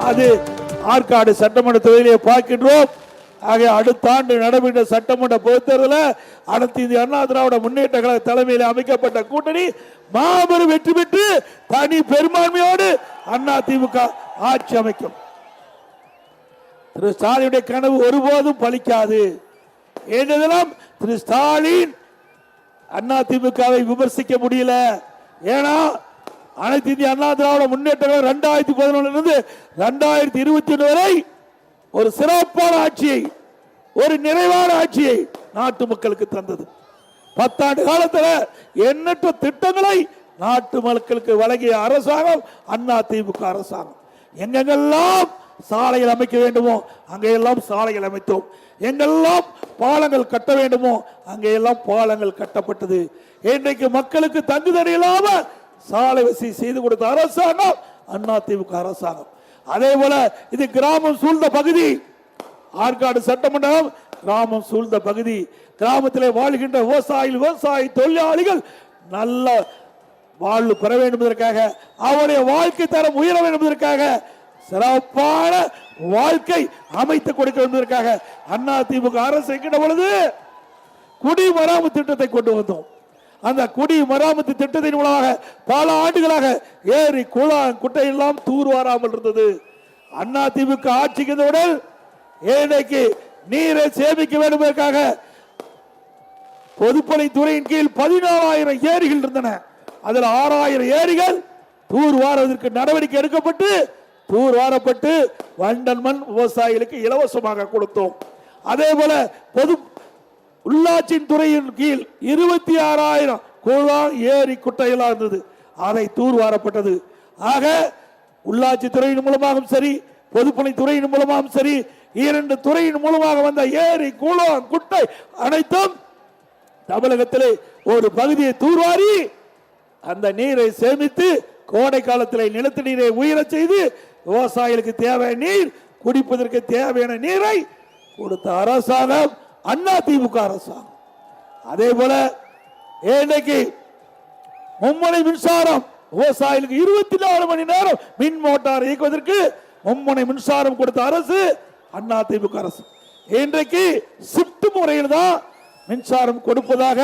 அது ஆற்காடு சட்டமன்ற தொகுதியிலே பார்க்கின்றோம். ஆக அடுத்த ஆண்டு நடைபெற்ற சட்டமன்ற பொதுத்தேர்தலில் அனைத்து இந்திய அண்ணா திராவிட முன்னேற்ற கழக தலைமையில் அமைக்கப்பட்ட கூட்டணி மாபெரும் வெற்றி பெற்று தனி பெரும்பான்மையோடு அண்ணா திமுக ஆட்சி அமைக்கும். திரு ஸ்டாலினுடைய கனவு ஒருபோதும் பலிக்காது. ஏனென்றால் திரு ஸ்டாலின் அண்ணா திமுகவை விமர்சிக்க முடியல. ஏன்னா அனைத்து இந்திய அண்ணா திராவிட முன்னேற்ற கழகம் 2011 2021 வரை ஒரு சிறப்பான ஆட்சியை, ஒரு நிறைவான ஆட்சியை நாட்டு மக்களுக்கு தந்தது. 10 ஆண்டு காலத்தில் எண்ணற்ற திட்டங்களை நாட்டு மக்களுக்கு வழங்கிய அரசாங்கம் அண்ணா திமுக அரசாங்கம். எங்கெங்கெல்லாம் சாலைகள் அமைக்க வேண்டுமோ அங்கெல்லாம் சாலைகள் அமைத்தோம். எங்கெல்லாம் பாலங்கள் கட்ட வேண்டுமோ அங்கெல்லாம் பாலங்கள் கட்டப்பட்டது. இன்றைக்கு மக்களுக்கு தங்குதடை இல்லாம சாலை வசதி செய்து கொடுத்த அரசாங்கம் அண்ணா திமுக அரசாங்கம். அதே போல இது கிராமம் சூழ்ந்த பகுதி. ஆற்காடு சட்டமன்றம் கிராமம் சூழ்ந்த பகுதி. கிராமத்திலே வாழ்கின்ற விவசாய தொழிலாளிகள் நல்ல வாழ்வு பெற வேண்டும் என்பதற்காக, அவருடைய வாழ்க்கை தரம் உயர வேண்டும் என்பதற்காக, சிறப்பான வாழ்க்கை அமைத்துக் கொடுக்க என்பதற்காக அண்ணா திமுக அரசு இருக்கின்ற பொழுது குடிமராமத்து திட்டத்தை கொண்டு வந்தோம். அந்த குடிமராமத்து திட்டத்தின் மூலமாக பல ஆண்டுகளாக ஏரி குளம் குட்டை எல்லாம் தூர்வாராமல் இருந்தது. அண்ணா திமுக ஆட்சிக்கு வந்தவுடன் ஏழைக்கு நீரை சேமிக்க வேண்டும் என்பதற்காக பொதுப்பணித்துறையின் கீழ் 14,000 ஏரிகள் இருந்தன. அதில் 6,000 ஏரிகள் தூர்வாரதற்கு நடவடிக்கை எடுக்கப்பட்டு தூர்வாரப்பட்டு வண்டல் மண் விவசாயிகளுக்கு இலவசமாக கொடுத்தோம். அதே போல பொது உள்ளாட்சியின் துறையின் கீழ் 26,000 குளம் ஏரி குட்டையெல்லாம் இருந்தது. அதை தூர்வாரப்பட்டது. ஆக உள்ளாட்சி துறையின் மூலமாகவும் சரி, பொதுப்பணித்துறையின் மூலமாகவும் சரி, 2 துறையின் மூலமாக வந்த ஏரி குளம் குட்டை அனைத்தும் தமிழகத்திலே ஒரு பகுதியை தூர்வாரி அந்த நீரை சேமித்து கோடை காலத்தில் நிலத்தடி நீரை உயர செய்து விவசாயிகளுக்கு தேவையான நீர், குடிப்பதற்கு தேவையான நீரை கொடுத்த அரசாங்கம் அண்ணா திமுக அரசாங்கம். அதே போல இன்னைக்கு மும்முனை மின்சாரம் விவசாயிகளுக்கு 24 மணி நேரம் மின் மோட்டார் இயக்குவதற்கு மும்முனை மின்சாரம் கொடுத்த அரசு அண்ணா திமுக அரசு. இன்றைக்கு ஷிப்ட் முறையில் தான் மின்சாரம் கொடுப்பதாக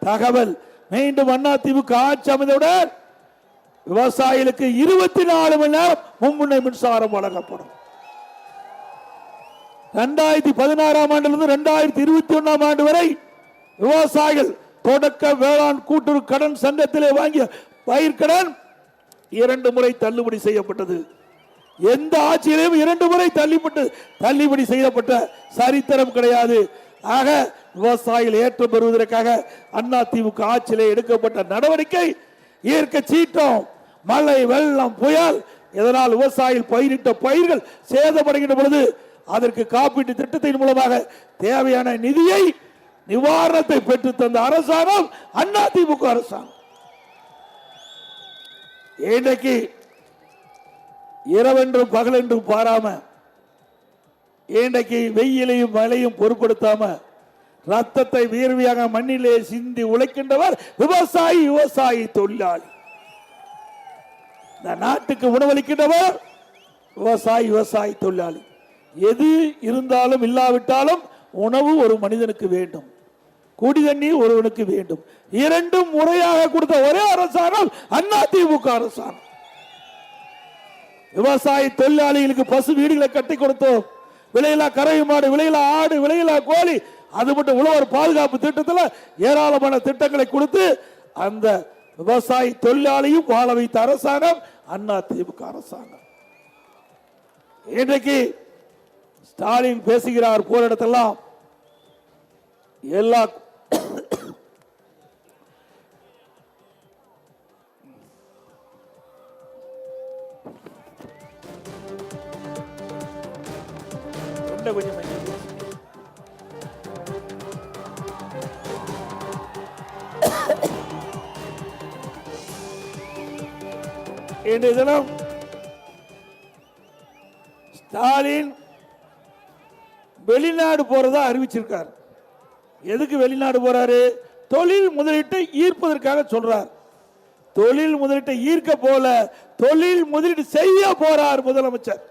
தகவல். மீண்டும் அண்ணா திமுக ஆட்சி அமைந்தவுடன் விவசாயிகளுக்கு 24 மணி நேரம் மும்முனை மின்சாரம் வழங்கப்படும். 2016 ஆண்டிலிருந்து 2021 ஆண்டு வரை விவசாயிகள் தொடக்க வேளாண் கூட்டுறவு கடன் சங்கத்திலே வாங்கிய பயிர்கடன் 2 முறை தள்ளுபடி செய்யப்பட்டது. எந்த ஆட்சியிலும் 2 முறை தள்ளுபடி செய்யப்பட்ட சரித்திரம் கிடையாது. ஆக விவசாயிகள் ஏற்றம் பெறுவதற்காக அண்ணா திமுக ஆட்சியிலே எடுக்கப்பட்ட நடவடிக்கை இயற்கை சீற்றம், மழை, வெள்ளம், புயல், இதனால் விவசாயிகள் பயிரிட்ட பயிர்கள் சேதமடைகின்ற பொழுது அதற்கு காப்பீட்டு திட்டத்தின் மூலமாக தேவையான நிதியை, நிவாரணத்தை பெற்று தந்த அரசாங்கம் அண்ணா திமுக அரசாங்கம். இன்றைக்கு இரவென்றும் பகலென்றும் பாராம, இன்றைக்கு வெயிலையும் மழையும் பொருட்படுத்தாம ரத்தத்தை வியர்வையாக மண்ணிலே சிந்தி உழைக்கின்றவர் விவசாயி தொழிலாளி. இந்த நாட்டுக்கு உணவளிக்கின்றவர் விவசாயி தொழிலாளி. எது இருந்தாலும் இல்லாவிட்டாலும் உணவு ஒரு மனிதனுக்கு வேண்டும், குடி தண்ணீர் ஒருவனுக்கு வேண்டும். 2 முறையாக கொடுத்த ஒரே அரசாங்கம் அண்ணா திமுக அரசாங்கம். விவசாய தொழிலாளிகளுக்கு பசு வீடுகளை கட்டி கொடுத்தோம். விலையில்லா கறவை மாடு, விலையில்லா ஆடு, விலையில்லா கோழி, அது மட்டும் உழவர் பாதுகாப்பு திட்டத்தில் ஏராளமான திட்டங்களை கொடுத்து அந்த விவசாய தொழிலாளியும் வாழ வைத்த அரசாங்கம் அண்ணா திமுக அரசாங்கம். இன்றைக்கு ஸ்டாலின் பேசுகிறார் போற இடத்தெல்லாம் எல்லா கொஞ்சம் இன்றைய தினம் ஸ்டாலின் வெளிநாடு போறதா அறிவிச்சிருக்கார். எதுக்கு வெளிநாடு போறாரு? தொழில் முதலீட்டை ஈர்ப்பதற்காக சொல்றார். தொழில் முதலீட்டை ஈர்க்க போல தொழில் முதலீடு செய்ய போறார் முதலமைச்சர்.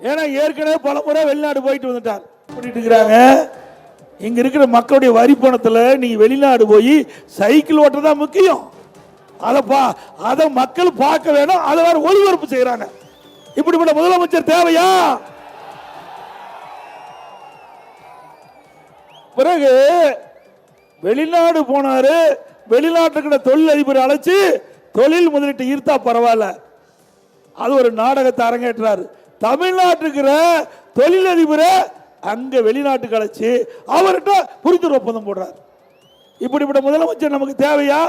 ஏன்னா ஏற்கனவே பல முறை வெளிநாடு போயிட்டு வந்துட்டார். பண்ணிட்டு இருக்கிறாங்க. இங்க இருக்கிற மக்களுடைய வரி பணத்துல நீங்க வெளிநாடு போய் சைக்கிள் ஓட்டுறதா முக்கியம். அதை மக்கள் பார்க்க வேணும். அதை வேற ஒளிபரப்பு செய்யறாங்க. இப்படிப்பட்ட முதலமைச்சர் தேவையா? பிறகு வெளிநாடு போனாரு. வெளிநாட்டுக்கு தொழில் அதிபர் அழைச்சு தொழில் முதலீட்டு ஈர்த்தா பரவாயில்ல, அது ஒரு நாடகத்தை அரங்கேற்றாரு. தமிழ்நாட்டுக்கு தொழிலதிபரை அங்க வெளிநாட்டுக்கு அழைச்சு அவர்கிட்ட புரிந்துணர்வு ஒப்பந்தம் போடுறாரு. இப்படிப்பட்ட முதலமைச்சர் நமக்கு தேவையா?